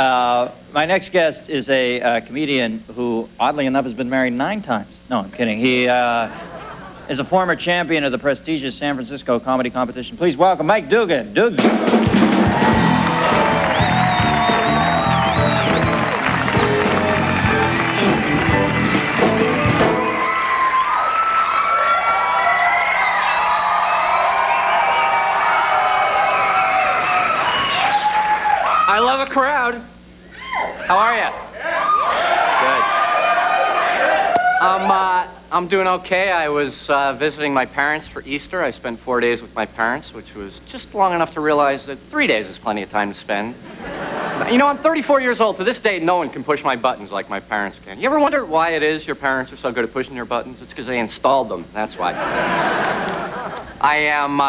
My next guest is a comedian who, oddly enough, has been married 9 times. No, I'm kidding. He is a former champion of the prestigious San Francisco comedy competition. Please welcome Mike Dugan. Dugan. I love a crowd. How are you? Good. I'm doing okay. I was visiting my parents for Easter. I spent 4 days with my parents, which was just long enough to realize that 3 days is plenty of time to spend. You know, I'm 34 years old. To this day, no one can push my buttons like my parents can. You ever wonder why it is your parents are so good at pushing your buttons? It's because they installed them. That's why. I am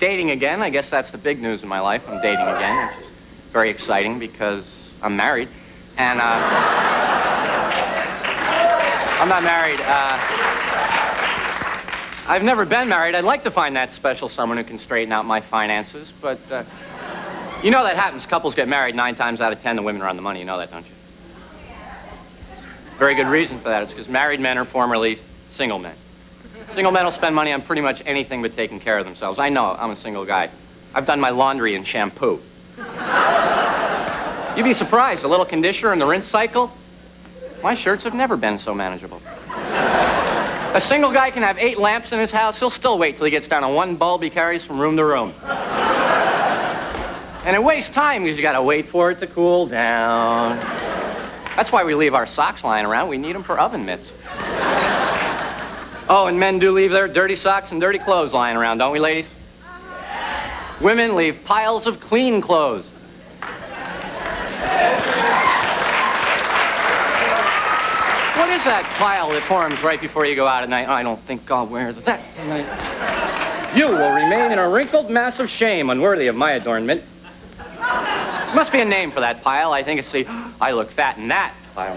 dating again. I guess that's the big news in my life. I'm dating again, which is very exciting because I'm married. And I'm not married. I've never been married. I'd like to find that special someone who can straighten out my finances, but you know that happens. Couples get married 9 times out of 10. The women are on the money. You know that, don't you? Very good reason for that. It's because married men are formerly single men. Single men will spend money on pretty much anything but taking care of themselves. I know. I'm a single guy. I've done my laundry and shampoo. You'd be surprised. A little conditioner in the rinse cycle. My shirts have never been so manageable. A single guy can have 8 lamps in his house. He'll still wait till he gets down to 1 bulb he carries from room to room. And it wastes time because you got to wait for it to cool down. That's why we leave our socks lying around. We need them for oven mitts. Oh, and men do leave their dirty socks and dirty clothes lying around, don't we, ladies? Women leave piles of clean clothes. What is that pile that forms right before you go out at night? I don't think I'll wear that tonight. You will remain in a wrinkled mass of shame, unworthy of my adornment. Must be a name for that pile. I think it's the I look fat in that pile.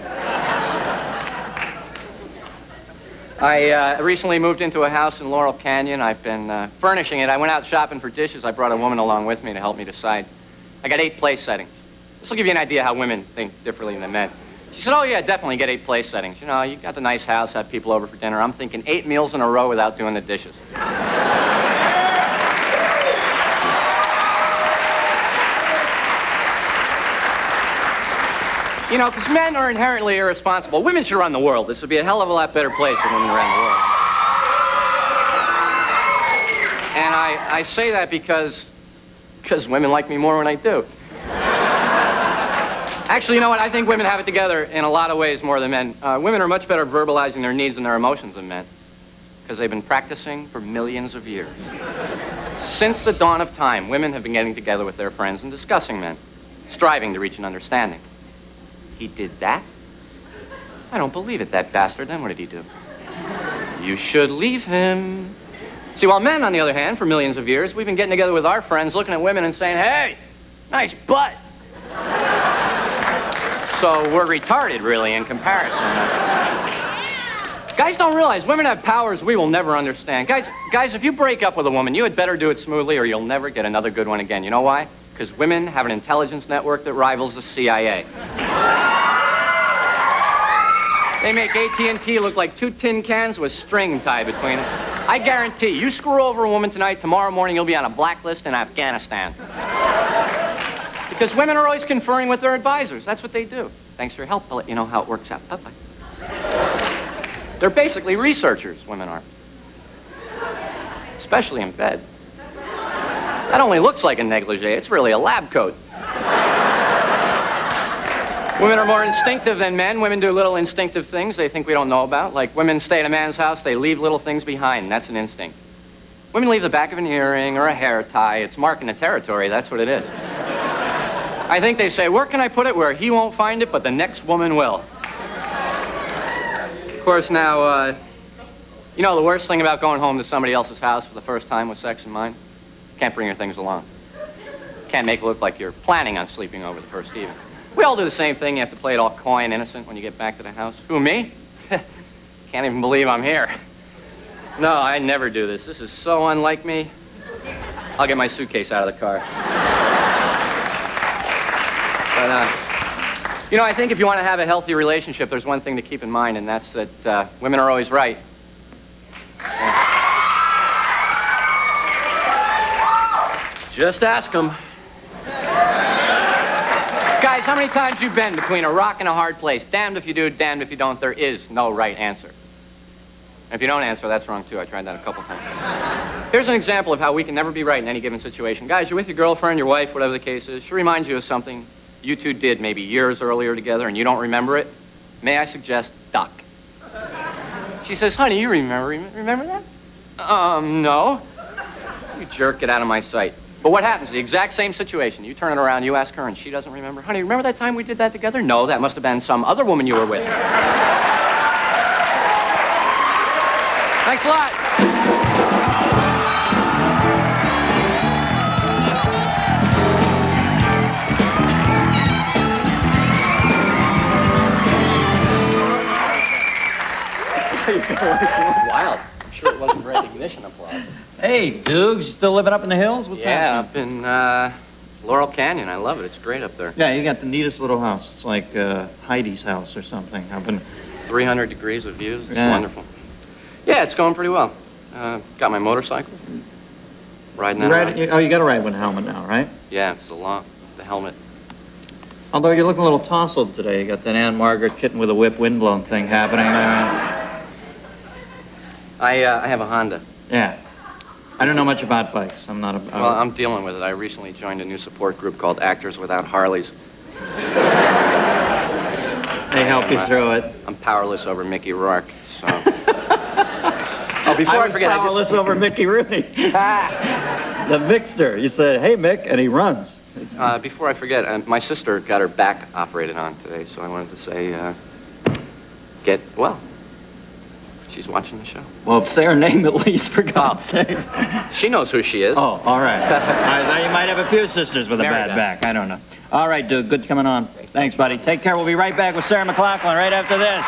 I recently moved into a house in Laurel Canyon. I've been furnishing it. I went out shopping for dishes. I brought a woman along with me to help me decide. I got 8 place settings. This will give you an idea how women think differently than men. She said, oh, yeah, definitely get 8 place settings. You know, you got the nice house, have people over for dinner. I'm thinking 8 meals in a row without doing the dishes. You know, because men are inherently irresponsible. Women should run the world. This would be a hell of a lot better place if women ran the world. And I say that because women like me more when I do. Actually, you know what? I think women have it together in a lot of ways more than men. Women are much better at verbalizing their needs and their emotions than men because they've been practicing for millions of years. Since the dawn of time, women have been getting together with their friends and discussing men, striving to reach an understanding. He did that? I don't believe it, that bastard. Then what did he do? You should leave him. See, while men, on the other hand, for millions of years, we've been getting together with our friends, looking at women and saying, hey, nice butt. So we're retarded, really, in comparison. Guys don't realize women have powers we will never understand. Guys, if you break up with a woman, you had better do it smoothly or you'll never get another good one again. You know why? Because women have an intelligence network that rivals the CIA. They make AT&T look like 2 tin cans with string tied between them. I guarantee, you screw over a woman tonight, tomorrow morning you'll be on a blacklist in Afghanistan. Because women are always conferring with their advisors. That's what they do. Thanks for your help. I'll let you know how it works out. Bye-bye. They're basically researchers, women are. Especially in bed. That only looks like a negligee. It's really a lab coat. Women are more instinctive than men. Women do little instinctive things they think we don't know about. Like women stay in a man's house, they leave little things behind. That's an instinct. Women leave the back of an earring or a hair tie. It's marking the territory. That's what it is. I think they say, where can I put it where he won't find it, but the next woman will. Of course, now, you know the worst thing about going home to somebody else's house for the first time with sex in mind? Can't bring your things along. Can't make it look like you're planning on sleeping over the first evening. We all do the same thing. You have to play it all coy and innocent when you get back to the house. Who, me? Can't even believe I'm here. No, I never do this. This is so unlike me. I'll get my suitcase out of the car. But, You know, I think if you want to have a healthy relationship, there's one thing to keep in mind, and that's that women are always right. Just ask them. Guys, how many times you've been between a rock and a hard place? Damned if you do, damned if you don't. There is no right answer. And if you don't answer, that's wrong, too. I tried that a couple times. Here's an example of how we can never be right in any given situation. Guys, you're with your girlfriend, your wife, whatever the case is. She reminds you of something you two did maybe years earlier together, and you don't remember it. May I suggest duck? She says, honey, you remember that? No. You jerk, get out of my sight. But what happens? The exact same situation. You turn it around, you ask her, and she doesn't remember. Honey, remember that time we did that together? No, that must have been some other woman you were with. Thanks a lot. Wild. I'm sure it wasn't recognition applause. Hey, Dugs, you still living up in the hills? What's Up happening? in Laurel Canyon. I love it. It's great up there. Yeah, you got the neatest little house. It's like Heidi's house or something. 300 degrees of views. It's Yeah. wonderful. Yeah, it's going pretty well. Got my motorcycle. Riding that around. You got to ride with a helmet now, right? Yeah, it's the helmet. Although you look a little tousled today. You got that Anne Margaret kitten with a whip windblown thing happening. I have a Honda. Yeah. I don't know much about bikes. I'm not a... Well, I'm dealing with it. I recently joined a new support group called Actors Without Harleys. They help you through it. I'm powerless over Mickey Rourke, so... Oh, before I forget, powerless over Mickey Rooney. The Mixter. You say, hey, Mick, and he runs. Before I forget, my sister got her back operated on today, so I wanted to say, get well. She's watching the show. Well, say her name at least, for God's sake. She knows who she is. Oh, all right. I thought you might have a few sisters with a Mary bad does. back. I don't know. All right, dude. Good coming on. Thanks, buddy. Take care. We'll be right back with Sarah McLachlan right after this.